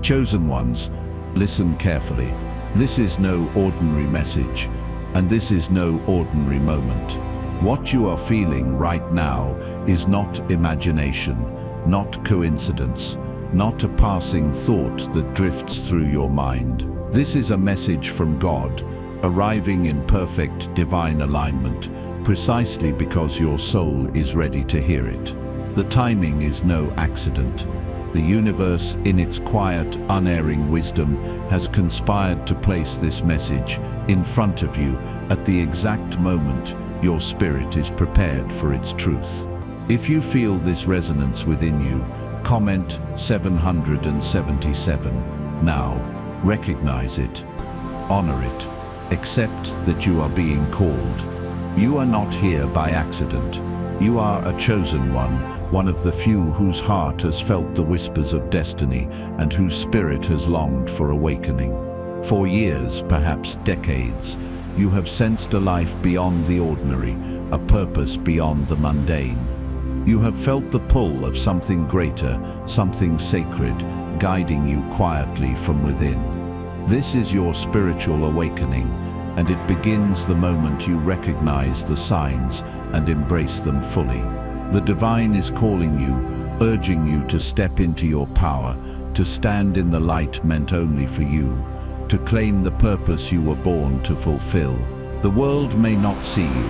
Chosen ones, listen carefully. This is no ordinary message, and this is no ordinary moment. What you are feeling right now is not imagination, not coincidence, not a passing thought that drifts through your mind. This is a message from God, arriving in perfect divine alignment, precisely because your soul is ready to hear it. The timing is no accident. The universe, in its quiet, unerring wisdom, has conspired to place this message in front of you at the exact moment your spirit is prepared for its truth. If you feel this resonance within you, comment 777. Now, recognize it, honor it, accept that you are being called. You are not here by accident. You are a chosen one of the few whose heart has felt the whispers of destiny and whose spirit has longed for awakening. For years, perhaps decades, you have sensed a life beyond the ordinary, a purpose beyond the mundane. You have felt the pull of something greater, something sacred, guiding you quietly from within. This is your spiritual awakening, and it begins the moment you recognize the signs and embrace them fully. The divine is calling you, urging you to step into your power, to stand in the light meant only for you, to claim the purpose you were born to fulfill. The world may not see you.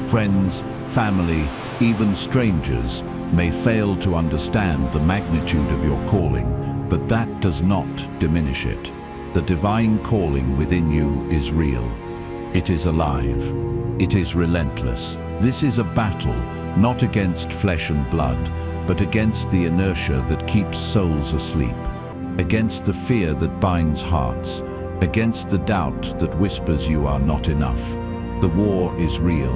Friends, family, even strangers may fail to understand the magnitude of your calling, but that does not diminish it. The divine calling within you is real. It is alive. It is relentless. This is a battle, not against flesh and blood, but against the inertia that keeps souls asleep, against the fear that binds hearts, against the doubt that whispers you are not enough. The war is real,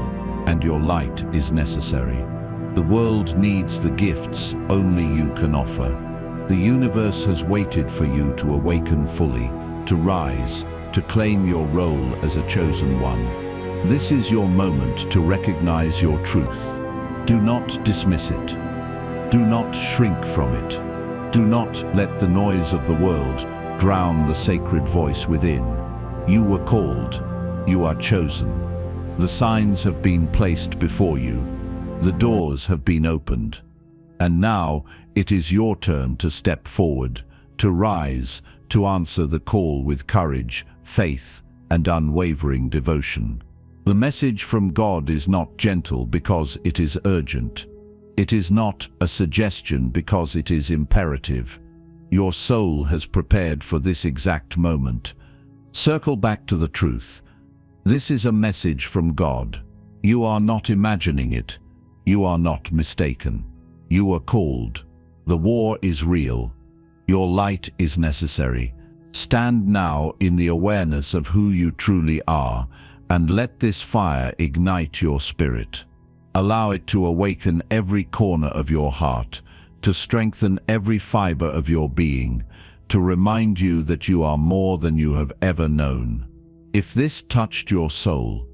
and your light is necessary. The world needs the gifts only you can offer. The universe has waited for you to awaken fully, to rise, to claim your role as a chosen one. This is your moment to recognize your truth. Do not dismiss it. Do not shrink from it. Do not let the noise of the world drown the sacred voice within. You were called. You are chosen. The signs have been placed before you. The doors have been opened. And now it is your turn to step forward, to rise, to answer the call with courage, faith, and unwavering devotion. The message from God is not gentle because it is urgent. It is not a suggestion because it is imperative. Your soul has prepared for this exact moment. Circle back to the truth. This is a message from God. You are not imagining it. You are not mistaken. You are called. The war is real. Your light is necessary. Stand now in the awareness of who you truly are, and let this fire ignite your spirit. Allow it to awaken every corner of your heart, to strengthen every fiber of your being, to remind you that you are more than you have ever known. If this touched your soul,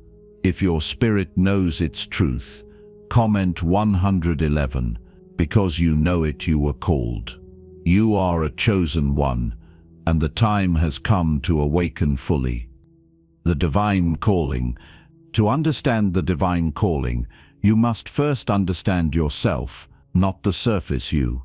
if your spirit knows its truth, comment 111, because you know it, you were called. You are a chosen one, and the time has come to awaken fully. The divine calling. To understand the divine calling, you must first understand yourself, not the surface you,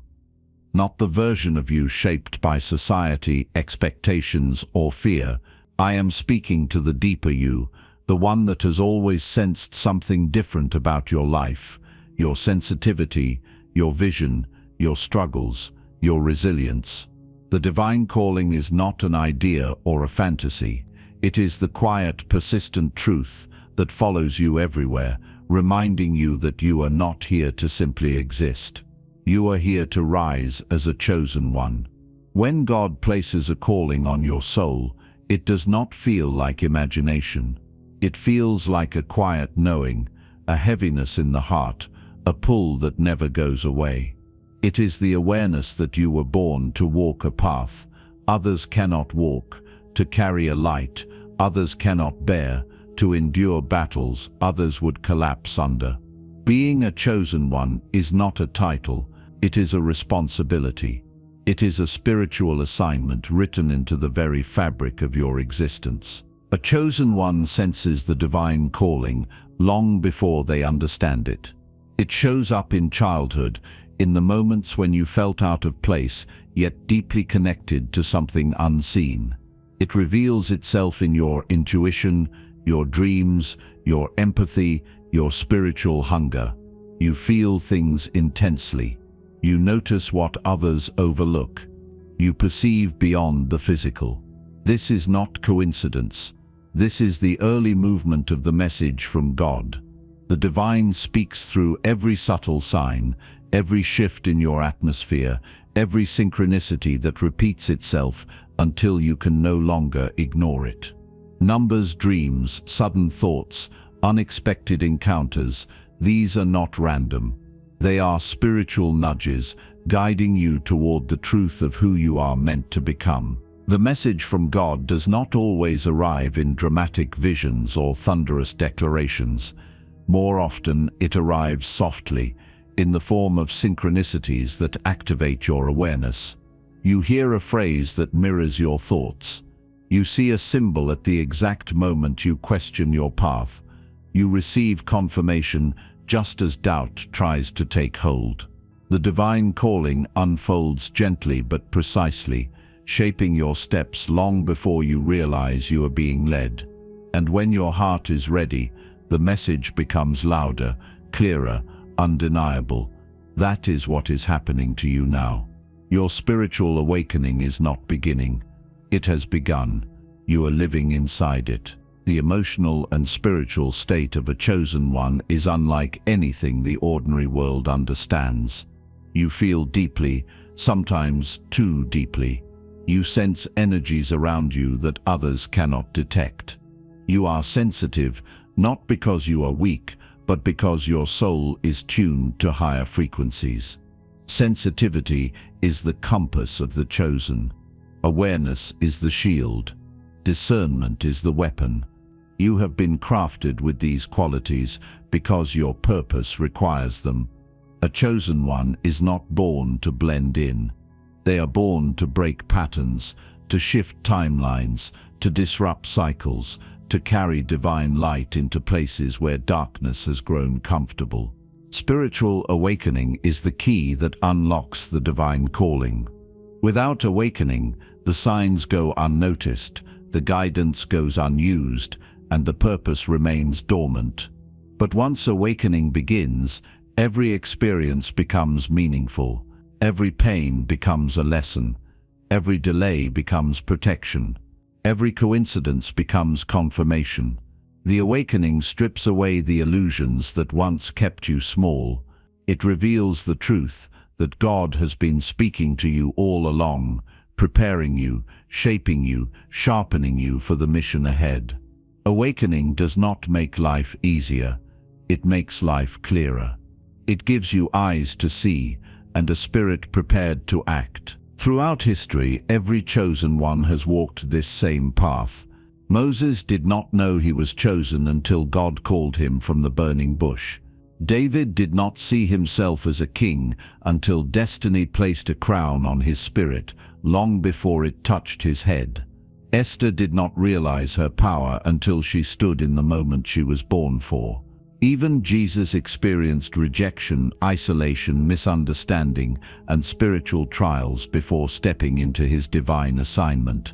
not the version of you shaped by society, expectations, or fear. I am speaking to the deeper you, the one that has always sensed something different about your life, your sensitivity, your vision, your struggles, your resilience. The divine calling is not an idea or a fantasy. It is the quiet, persistent truth that follows you everywhere, reminding you that you are not here to simply exist. You are here to rise as a chosen one. When God places a calling on your soul, it does not feel like imagination. It feels like a quiet knowing, a heaviness in the heart, a pull that never goes away. It is the awareness that you were born to walk a path others cannot walk, to carry a light others cannot bear, to endure battles others would collapse under. Being a chosen one is not a title, it is a responsibility. It is a spiritual assignment written into the very fabric of your existence. A chosen one senses the divine calling long before they understand it. It shows up in childhood, in the moments when you felt out of place, yet deeply connected to something unseen. It reveals itself in your intuition, your dreams, your empathy, your spiritual hunger. You feel things intensely. You notice what others overlook. You perceive beyond the physical. This is not coincidence. This is the early movement of the message from God. The divine speaks through every subtle sign, every shift in your atmosphere, every synchronicity that repeats itself until you can no longer ignore it. Numbers, dreams, sudden thoughts, unexpected encounters, these are not random. They are spiritual nudges, guiding you toward the truth of who you are meant to become. The message from God does not always arrive in dramatic visions or thunderous declarations. More often, it arrives softly, in the form of synchronicities that activate your awareness. You hear a phrase that mirrors your thoughts. You see a symbol at the exact moment you question your path. You receive confirmation just as doubt tries to take hold. The divine calling unfolds gently but precisely, shaping your steps long before you realize you are being led. And when your heart is ready, the message becomes louder, clearer, undeniable. That is what is happening to you now. Your spiritual awakening is not beginning. It has begun. You are living inside it. The emotional and spiritual state of a chosen one is unlike anything the ordinary world understands. You feel deeply, sometimes too deeply. You sense energies around you that others cannot detect. You are sensitive, not because you are weak, but because your soul is tuned to higher frequencies. Sensitivity is the compass of the chosen. Awareness is the shield. Discernment is the weapon. You have been crafted with these qualities because your purpose requires them. A chosen one is not born to blend in. They are born to break patterns, to shift timelines, to disrupt cycles, to carry divine light into places where darkness has grown comfortable. Spiritual awakening is the key that unlocks the divine calling. Without awakening, the signs go unnoticed, the guidance goes unused, and the purpose remains dormant. But once awakening begins, every experience becomes meaningful. Every pain becomes a lesson. Every delay becomes protection. Every coincidence becomes confirmation. The awakening strips away the illusions that once kept you small. It reveals the truth that God has been speaking to you all along, preparing you, shaping you, sharpening you for the mission ahead. Awakening does not make life easier. It makes life clearer. It gives you eyes to see and a spirit prepared to act. Throughout history, every chosen one has walked this same path. Moses did not know he was chosen until God called him from the burning bush. David did not see himself as a king until destiny placed a crown on his spirit, long before it touched his head. Esther did not realize her power until she stood in the moment she was born for. Even Jesus experienced rejection, isolation, misunderstanding, and spiritual trials before stepping into his divine assignment.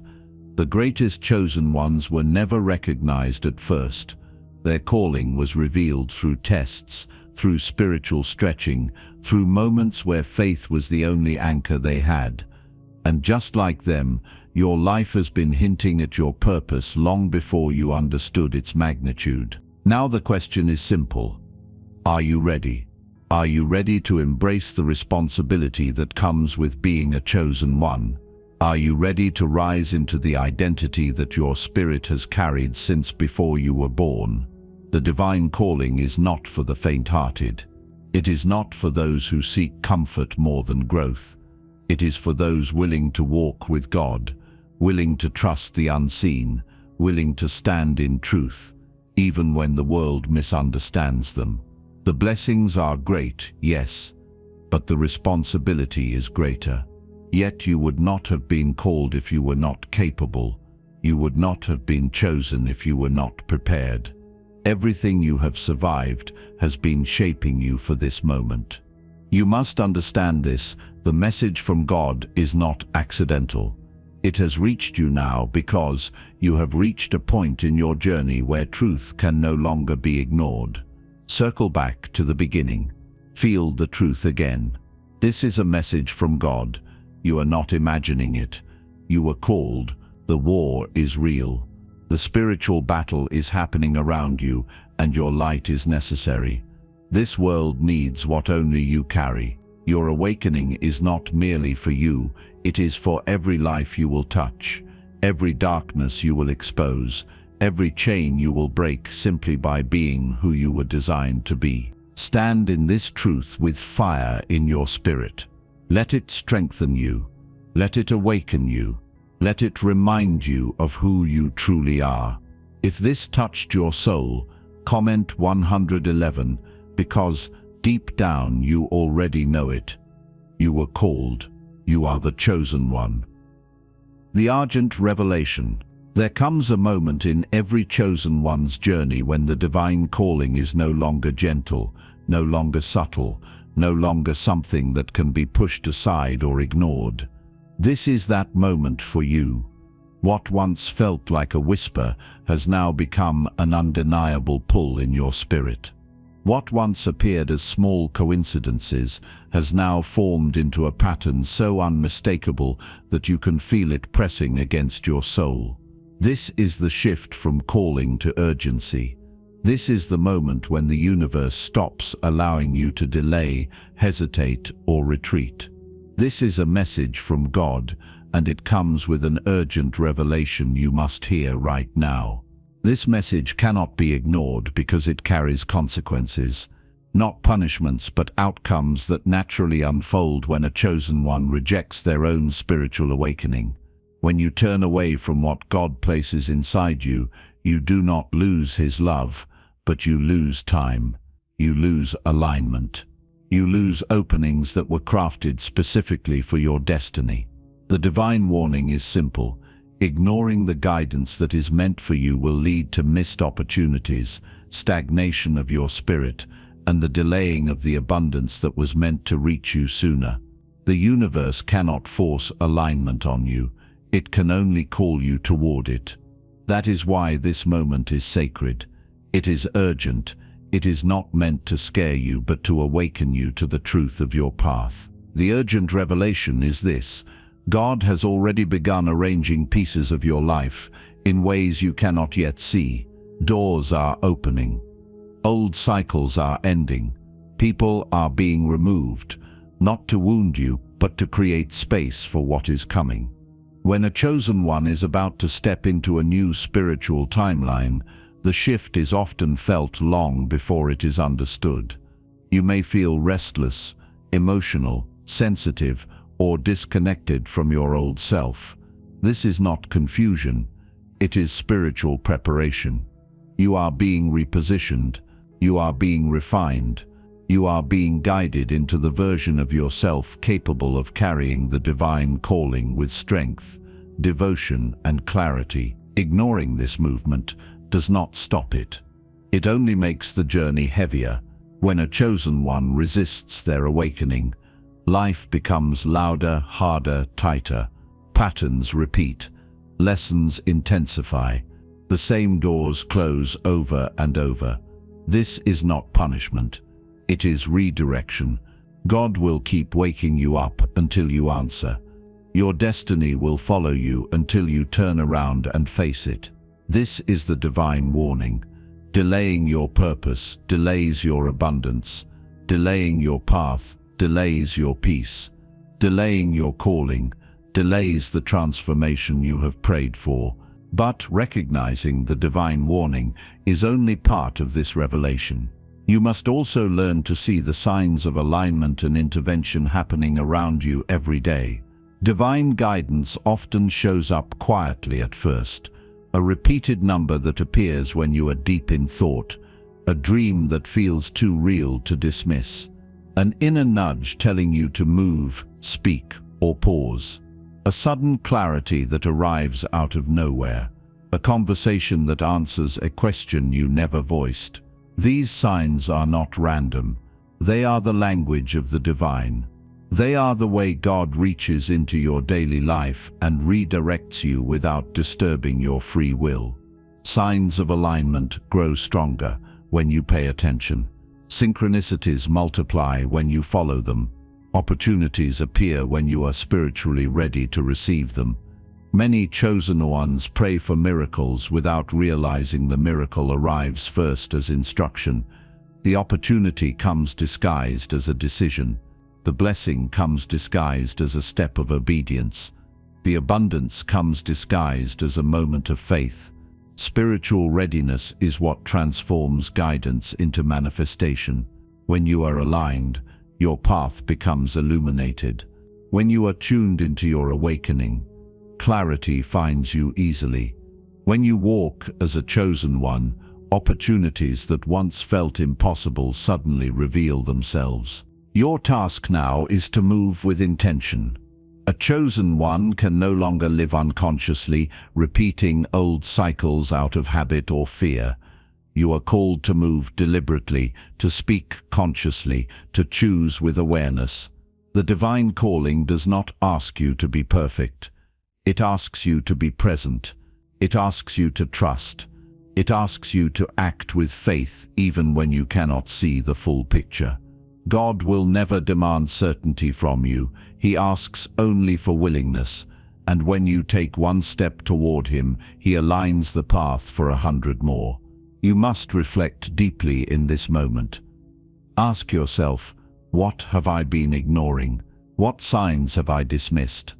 The greatest chosen ones were never recognized at first. Their calling was revealed through tests, through spiritual stretching, through moments where faith was the only anchor they had. And just like them, your life has been hinting at your purpose long before you understood its magnitude. Now the question is simple. Are you ready? Are you ready to embrace the responsibility that comes with being a chosen one? Are you ready to rise into the identity that your spirit has carried since before you were born? The divine calling is not for the faint-hearted. It is not for those who seek comfort more than growth. It is for those willing to walk with God, willing to trust the unseen, willing to stand in truth, even when the world misunderstands them. The blessings are great, yes, but the responsibility is greater. Yet you would not have been called if you were not capable. You would not have been chosen if you were not prepared. Everything you have survived has been shaping you for this moment. You must understand this. The message from God is not accidental. It has reached you now because you have reached a point in your journey where truth can no longer be ignored. Circle back to the beginning. Feel the truth again. This is a message from God. You are not imagining it. You were called. The war is real. The spiritual battle is happening around you, and your light is necessary. This world needs what only you carry. Your awakening is not merely for you, it is for every life you will touch, every darkness you will expose, every chain you will break simply by being who you were designed to be. Stand in this truth with fire in your spirit. Let it strengthen you. Let it awaken you. Let it remind you of who you truly are. If this touched your soul, comment 111, because deep down you already know it. You were called. You are the chosen one. The Argent Revelation. There comes a moment in every chosen one's journey when the divine calling is no longer gentle, no longer subtle, no longer something that can be pushed aside or ignored. This is that moment for you. What once felt like a whisper has now become an undeniable pull in your spirit. What once appeared as small coincidences has now formed into a pattern so unmistakable that you can feel it pressing against your soul. This is the shift from calling to urgency. This is the moment when the universe stops allowing you to delay, hesitate, or retreat. This is a message from God, and it comes with an urgent revelation you must hear right now. This message cannot be ignored because it carries consequences. Not punishments, but outcomes that naturally unfold when a chosen one rejects their own spiritual awakening. When you turn away from what God places inside you, you do not lose His love, but you lose time. You lose alignment. You lose openings that were crafted specifically for your destiny. The divine warning is simple. Ignoring the guidance that is meant for you will lead to missed opportunities, stagnation of your spirit, and the delaying of the abundance that was meant to reach you sooner. The universe cannot force alignment on you. It can only call you toward it. That is why this moment is sacred. It is urgent. It is not meant to scare you, but to awaken you to the truth of your path. The urgent revelation is this: God has already begun arranging pieces of your life in ways you cannot yet see. Doors are opening. Old cycles are ending. People are being removed, not to wound you, but to create space for what is coming. When a chosen one is about to step into a new spiritual timeline, the shift is often felt long before it is understood. You may feel restless, emotional, sensitive, or disconnected from your old self. This is not confusion. It is spiritual preparation. You are being repositioned. You are being refined. You are being guided into the version of yourself capable of carrying the divine calling with strength, devotion, and clarity. Ignoring this movement does not stop it. It only makes the journey heavier. When a chosen one resists their awakening, life becomes louder, harder, tighter. Patterns repeat. Lessons intensify. The same doors close over and over. This is not punishment. It is redirection. God will keep waking you up until you answer. Your destiny will follow you until you turn around and face it. This is the divine warning. Delaying your purpose delays your abundance. Delaying your path delays your peace. Delaying your calling delays the transformation you have prayed for. But recognizing the divine warning is only part of this revelation. You must also learn to see the signs of alignment and intervention happening around you every day. Divine guidance often shows up quietly at first. A repeated number that appears when you are deep in thought. A dream that feels too real to dismiss. An inner nudge telling you to move, speak, or pause. A sudden clarity that arrives out of nowhere. A conversation that answers a question you never voiced. These signs are not random. They are the language of the divine. They are the way God reaches into your daily life and redirects you without disturbing your free will. Signs of alignment grow stronger when you pay attention. Synchronicities multiply when you follow them. Opportunities appear when you are spiritually ready to receive them. Many chosen ones pray for miracles without realizing the miracle arrives first as instruction. The opportunity comes disguised as a decision. The blessing comes disguised as a step of obedience. The abundance comes disguised as a moment of faith. Spiritual readiness is what transforms guidance into manifestation. When you are aligned, your path becomes illuminated. When you are tuned into your awakening, clarity finds you easily. When you walk as a chosen one, opportunities that once felt impossible suddenly reveal themselves. Your task now is to move with intention. A chosen one can no longer live unconsciously, repeating old cycles out of habit or fear. You are called to move deliberately, to speak consciously, to choose with awareness. The divine calling does not ask you to be perfect. It asks you to be present. It asks you to trust. It asks you to act with faith even when you cannot see the full picture. God will never demand certainty from you. He asks only for willingness, and when you take one step toward Him, He aligns the path for 100 more. You must reflect deeply in this moment. Ask yourself, what have I been ignoring? What signs have I dismissed?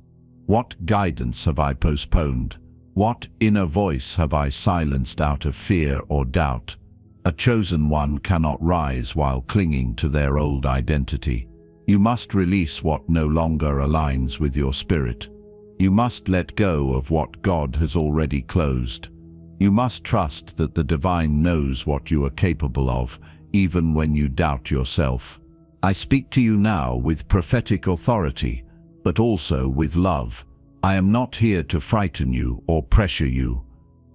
What guidance have I postponed? What inner voice have I silenced out of fear or doubt? A chosen one cannot rise while clinging to their old identity. You must release what no longer aligns with your spirit. You must let go of what God has already closed. You must trust that the divine knows what you are capable of, even when you doubt yourself. I speak to you now with prophetic authority, but also with love. I am not here to frighten you or pressure you.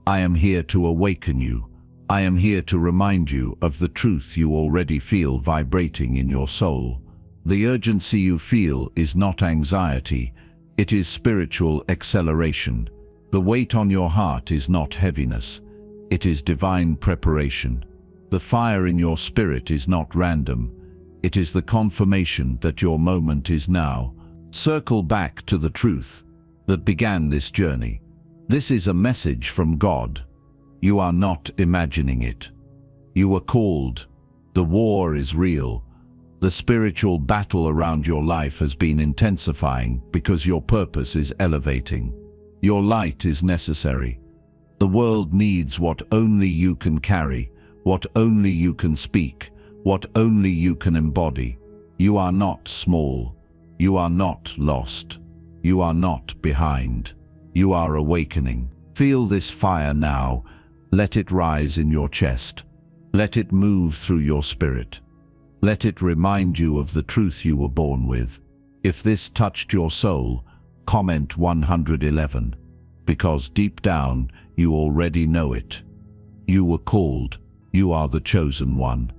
I am here to awaken you. I am here to remind you of the truth you already feel vibrating in your soul. The urgency you feel is not anxiety, it is spiritual acceleration. The weight on your heart is not heaviness, it is divine preparation. The fire in your spirit is not random, it is the confirmation that your moment is now. Circle back to the truth that began this journey. This is a message from God. You are not imagining it. You were called. The war is real. The spiritual battle around your life has been intensifying because your purpose is elevating. Your light is necessary. The world needs what only you can carry, what only you can speak, what only you can embody. You are not small. You are not lost. You are not behind. You are awakening. Feel this fire now. Let it rise in your chest. Let it move through your spirit. Let it remind you of the truth you were born with. If this touched your soul, comment 111, because deep down you already know it. You were called. You are the chosen one.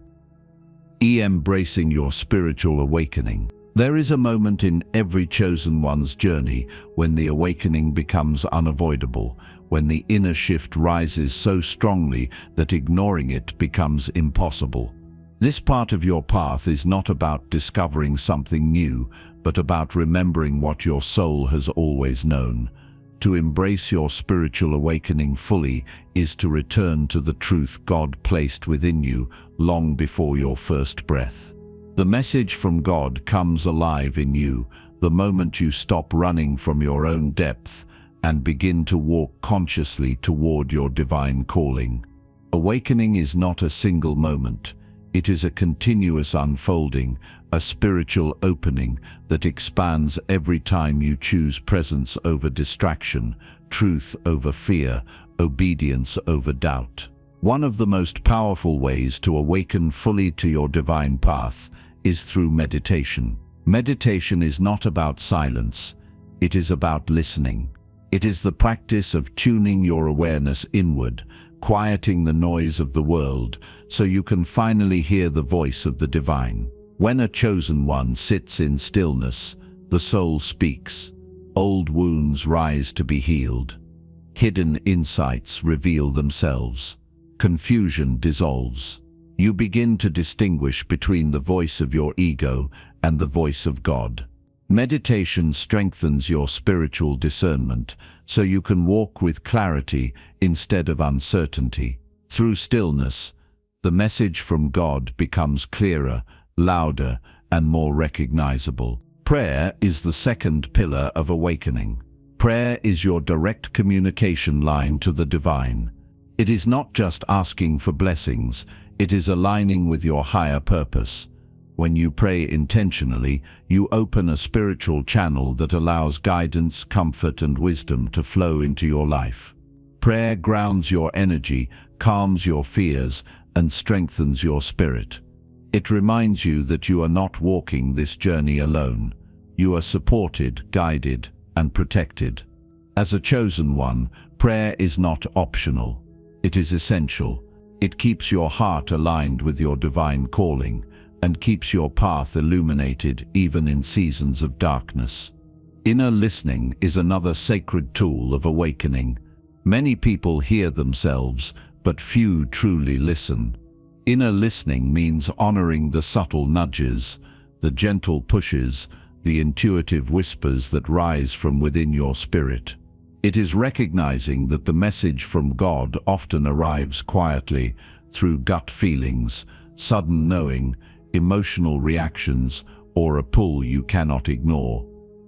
Embracing your spiritual awakening. There is a moment in every chosen one's journey when the awakening becomes unavoidable, when the inner shift rises so strongly that ignoring it becomes impossible. This part of your path is not about discovering something new, but about remembering what your soul has always known. To embrace your spiritual awakening fully is to return to the truth God placed within you long before your first breath. The message from God comes alive in you the moment you stop running from your own depth and begin to walk consciously toward your divine calling. Awakening is not a single moment. It is a continuous unfolding, a spiritual opening that expands every time you choose presence over distraction, truth over fear, obedience over doubt. One of the most powerful ways to awaken fully to your divine path is through meditation. Meditation is not about silence, it is about listening. It is the practice of tuning your awareness inward, quieting the noise of the world, so you can finally hear the voice of the divine. When a chosen one sits in stillness, the soul speaks. Old wounds rise to be healed. Hidden insights reveal themselves. Confusion dissolves. You begin to distinguish between the voice of your ego and the voice of God. Meditation strengthens your spiritual discernment, so you can walk with clarity instead of uncertainty. Through stillness, the message from God becomes clearer, louder, and more recognizable. Prayer is the second pillar of awakening. Prayer is your direct communication line to the divine. It is not just asking for blessings, it is aligning with your higher purpose. When you pray intentionally, you open a spiritual channel that allows guidance, comfort, and wisdom to flow into your life. Prayer grounds your energy, calms your fears, and strengthens your spirit. It reminds you that you are not walking this journey alone. You are supported, guided, and protected. As a chosen one, prayer is not optional. It is essential. It keeps your heart aligned with your divine calling and keeps your path illuminated even in seasons of darkness. Inner listening is another sacred tool of awakening. Many people hear themselves, but few truly listen. Inner listening means honoring the subtle nudges, the gentle pushes, the intuitive whispers that rise from within your spirit. It is recognizing that the message from God often arrives quietly through gut feelings, sudden knowing, emotional reactions, or a pull you cannot ignore.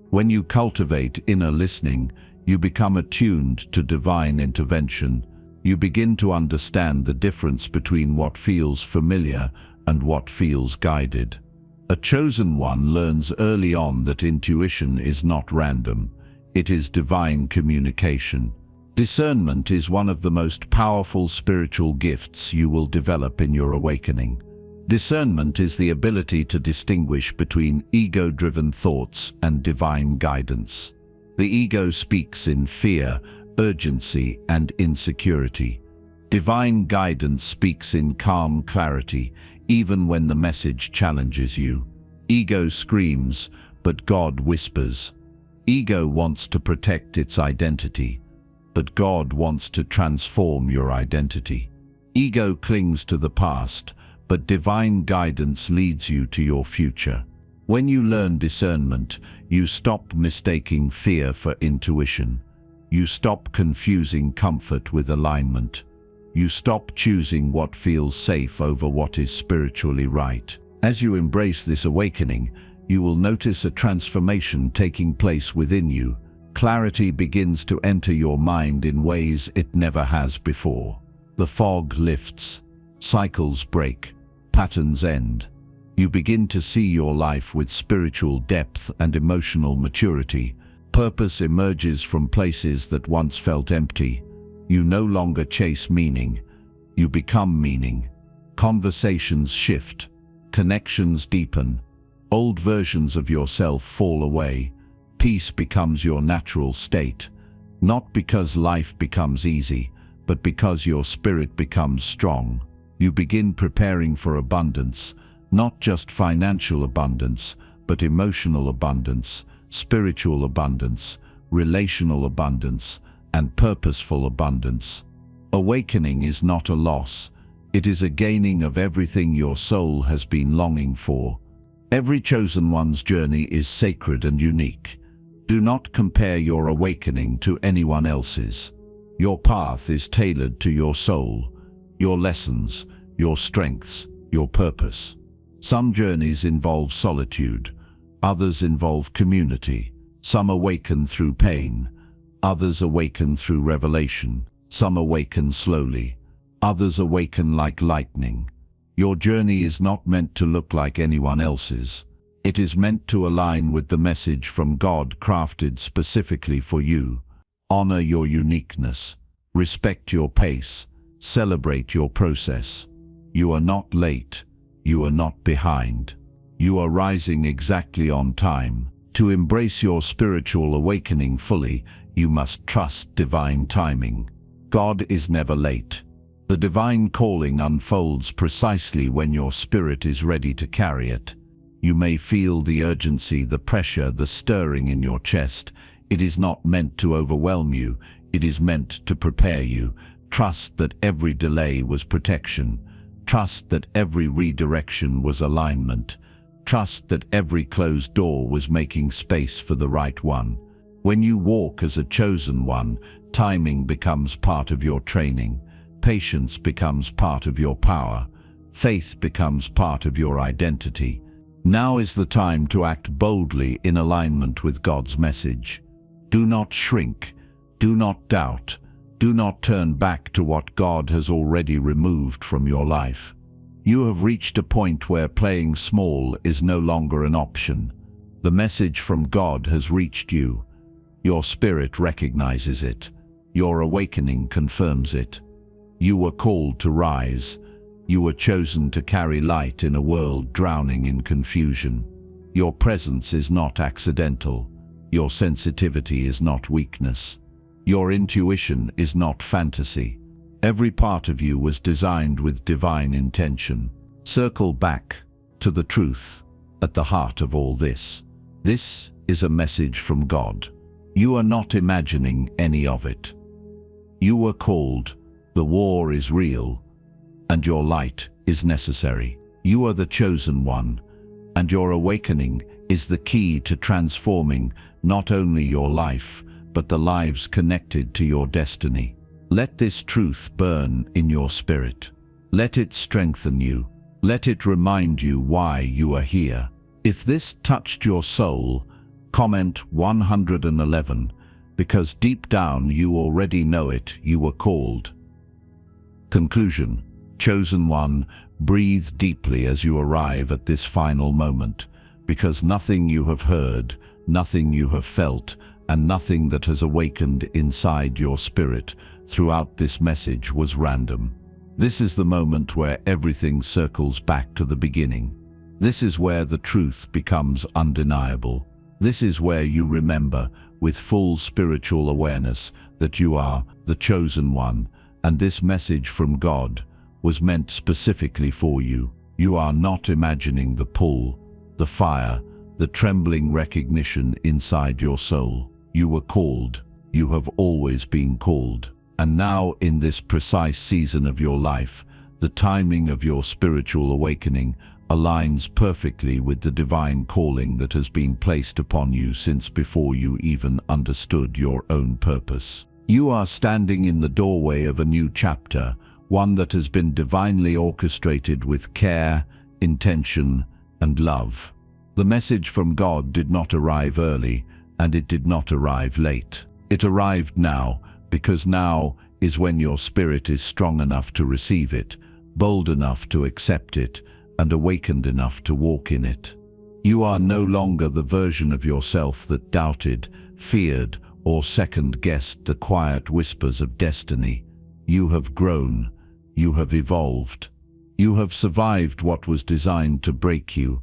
When you cultivate inner listening, you become attuned to divine intervention. You begin to understand the difference between what feels familiar and what feels guided. A chosen one learns early on that intuition is not random. It is divine communication. Discernment is one of the most powerful spiritual gifts you will develop in your awakening. Discernment is the ability to distinguish between ego-driven thoughts and divine guidance. The ego speaks in fear, urgency, and insecurity. Divine guidance speaks in calm clarity, even when the message challenges you. Ego screams, but God whispers. Ego wants to protect its identity, but God wants to transform your identity. Ego clings to the past, but divine guidance leads you to your future. When you learn discernment, you stop mistaking fear for intuition. You stop confusing comfort with alignment. You stop choosing what feels safe over what is spiritually right. As you embrace this awakening, you will notice a transformation taking place within you. Clarity begins to enter your mind in ways it never has before. The fog lifts, cycles break, patterns end. You begin to see your life with spiritual depth and emotional maturity. Purpose emerges from places that once felt empty. You no longer chase meaning, you become meaning. Conversations shift, connections deepen. Old versions of yourself fall away. Peace becomes your natural state, not because life becomes easy, but because your spirit becomes strong. You begin preparing for abundance, not just financial abundance, but emotional abundance, spiritual abundance, relational abundance, and purposeful abundance. Awakening is not a loss. It is a gaining of everything your soul has been longing for. Every chosen one's journey is sacred and unique. Do not compare your awakening to anyone else's. Your path is tailored to your soul, your lessons, your strengths, your purpose. Some journeys involve solitude, others involve community. Some awaken through pain, others awaken through revelation. Some awaken slowly, others awaken like lightning. Your journey is not meant to look like anyone else's. It is meant to align with the message from God crafted specifically for you. Honor your uniqueness, respect your pace, celebrate your process. You are not late, you are not behind. You are rising exactly on time. To embrace your spiritual awakening fully, you must trust divine timing. God is never late. The divine calling unfolds precisely when your spirit is ready to carry it. You may feel the urgency, the pressure, the stirring in your chest. It is not meant to overwhelm you. It is meant to prepare you. Trust that every delay was protection. Trust that every redirection was alignment. Trust that every closed door was making space for the right one. When you walk as a chosen one, timing becomes part of your training. Patience becomes part of your power. Faith becomes part of your identity. Now is the time to act boldly in alignment with God's message. Do not shrink. Do not doubt. Do not turn back to what God has already removed from your life. You have reached a point where playing small is no longer an option. The message from God has reached you. Your spirit recognizes it. Your awakening confirms it. You were called to rise. You were chosen to carry light in a world drowning in confusion. Your presence is not accidental. Your sensitivity is not weakness. Your intuition is not fantasy. Every part of you was designed with divine intention. Circle back to the truth at the heart of all this. This is a message from God. You are not imagining any of it. You were called. The war is real, and your light is necessary. You are the chosen one, and your awakening is the key to transforming not only your life, but the lives connected to your destiny. Let this truth burn in your spirit. Let it strengthen you. Let it remind you why you are here. If this touched your soul, comment 111, because deep down you already know it, you were called. Conclusion. Chosen one, breathe deeply as you arrive at this final moment, because nothing you have heard, nothing you have felt, and nothing that has awakened inside your spirit throughout this message was random. This is the moment where everything circles back to the beginning. This is where the truth becomes undeniable. This is where you remember, with full spiritual awareness, that you are the chosen one, and this message from God was meant specifically for you. You are not imagining the pull, the fire, the trembling recognition inside your soul. You were called. You have always been called. And now, in this precise season of your life, the timing of your spiritual awakening aligns perfectly with the divine calling that has been placed upon you since before you even understood your own purpose. You are standing in the doorway of a new chapter, one that has been divinely orchestrated with care, intention, and love. The message from God did not arrive early, and it did not arrive late. It arrived now, because now is when your spirit is strong enough to receive it, bold enough to accept it, and awakened enough to walk in it. You are no longer the version of yourself that doubted, feared, or second-guessed the quiet whispers of destiny. You have grown. You have evolved. You have survived what was designed to break you,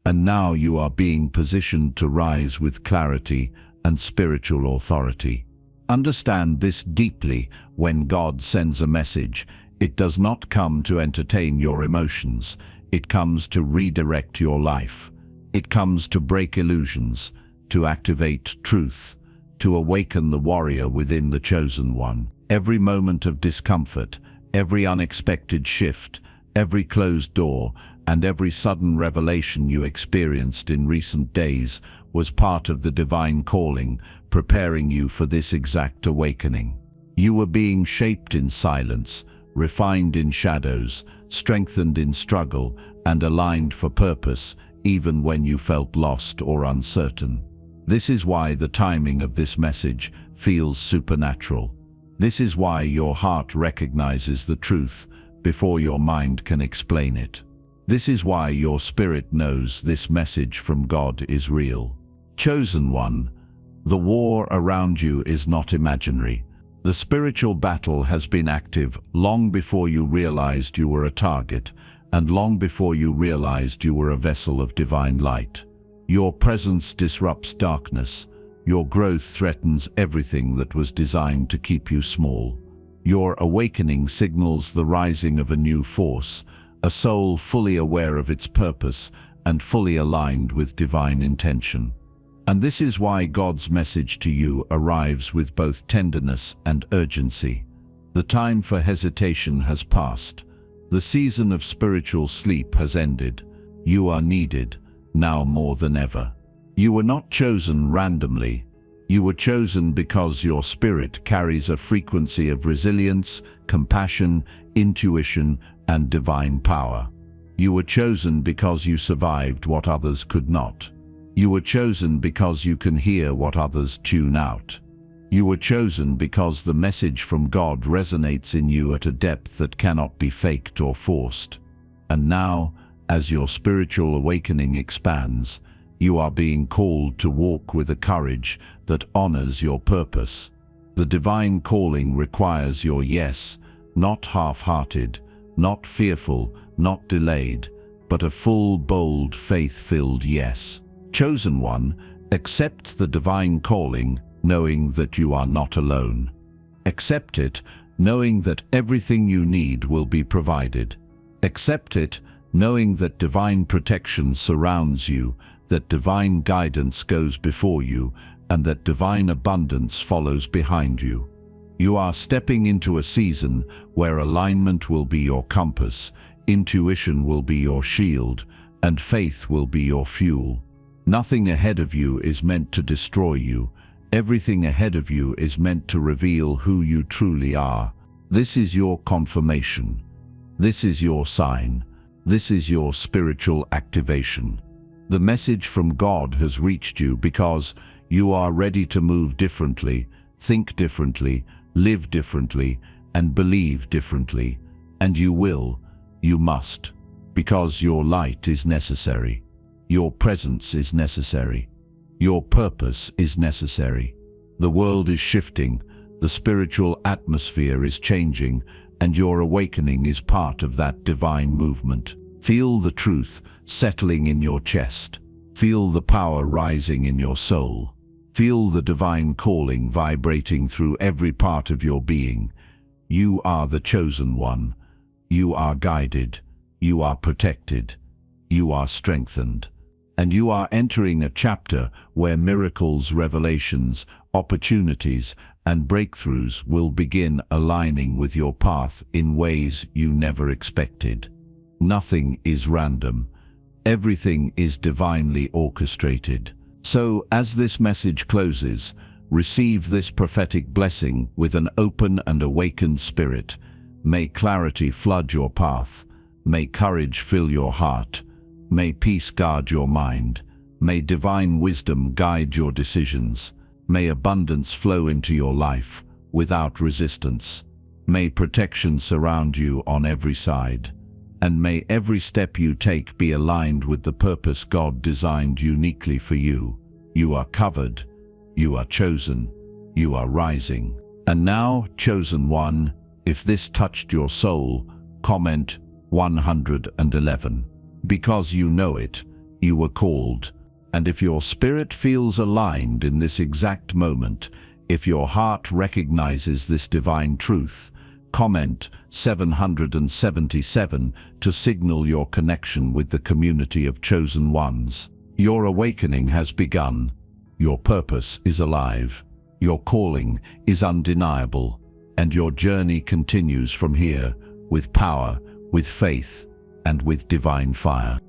and now you are being positioned to rise with clarity and spiritual authority. Understand this deeply. When God sends a message, it does not come to entertain your emotions. It comes to redirect your life. It comes to break illusions, to activate truth, to awaken the warrior within the chosen one. Every moment of discomfort, every unexpected shift, every closed door, and every sudden revelation you experienced in recent days was part of the divine calling, preparing you for this exact awakening. You were being shaped in silence, refined in shadows, strengthened in struggle, and aligned for purpose, even when you felt lost or uncertain. This is why the timing of this message feels supernatural. This is why your heart recognizes the truth before your mind can explain it. This is why your spirit knows this message from God is real. Chosen one, the war around you is not imaginary. The spiritual battle has been active long before you realized you were a target, and long before you realized you were a vessel of divine light. Your presence disrupts darkness. Your growth threatens everything that was designed to keep you small. Your awakening signals the rising of a new force, a soul fully aware of its purpose and fully aligned with divine intention. And this is why God's message to you arrives with both tenderness and urgency. The time for hesitation has passed. The season of spiritual sleep has ended. You are needed, now more than ever. You were not chosen randomly. You were chosen because your spirit carries a frequency of resilience, compassion, intuition, and divine power. You were chosen because you survived what others could not. You were chosen because you can hear what others tune out. You were chosen because the message from God resonates in you at a depth that cannot be faked or forced. And now, as your spiritual awakening expands, you are being called to walk with a courage that honors your purpose. The divine calling requires your yes, not half-hearted, not fearful, not delayed, but a full, bold, faith-filled yes. Chosen one, accept the divine calling, knowing that you are not alone. Accept it, knowing that everything you need will be provided. Accept it, knowing that divine protection surrounds you, that divine guidance goes before you, and that divine abundance follows behind you. You are stepping into a season where alignment will be your compass, intuition will be your shield, and faith will be your fuel. Nothing ahead of you is meant to destroy you. Everything ahead of you is meant to reveal who you truly are. This is your confirmation. This is your sign. This is your spiritual activation. The message from God has reached you because you are ready to move differently, think differently, live differently, and believe differently. And you will, you must, because your light is necessary. Your presence is necessary. Your purpose is necessary. The world is shifting, the spiritual atmosphere is changing, and your awakening is part of that divine movement. Feel the truth settling in your chest. Feel the power rising in your soul. Feel the divine calling vibrating through every part of your being. You are the chosen one. You are guided. You are protected. You are strengthened. And you are entering a chapter where miracles, revelations, opportunities, and breakthroughs will begin aligning with your path in ways you never expected. Nothing is random. Everything is divinely orchestrated. So, as this message closes, receive this prophetic blessing with an open and awakened spirit. May clarity flood your path. May courage fill your heart. May peace guard your mind. May divine wisdom guide your decisions. May abundance flow into your life without resistance. May protection surround you on every side. And may every step you take be aligned with the purpose God designed uniquely for you. You are covered. You are chosen. You are rising. And now, chosen one, if this touched your soul, comment 111. Because you know it, you were called. And if your spirit feels aligned in this exact moment, if your heart recognizes this divine truth, comment 777 to signal your connection with the community of chosen ones. Your awakening has begun. Your purpose is alive. Your calling is undeniable. And your journey continues from here with power, with faith, and with divine fire.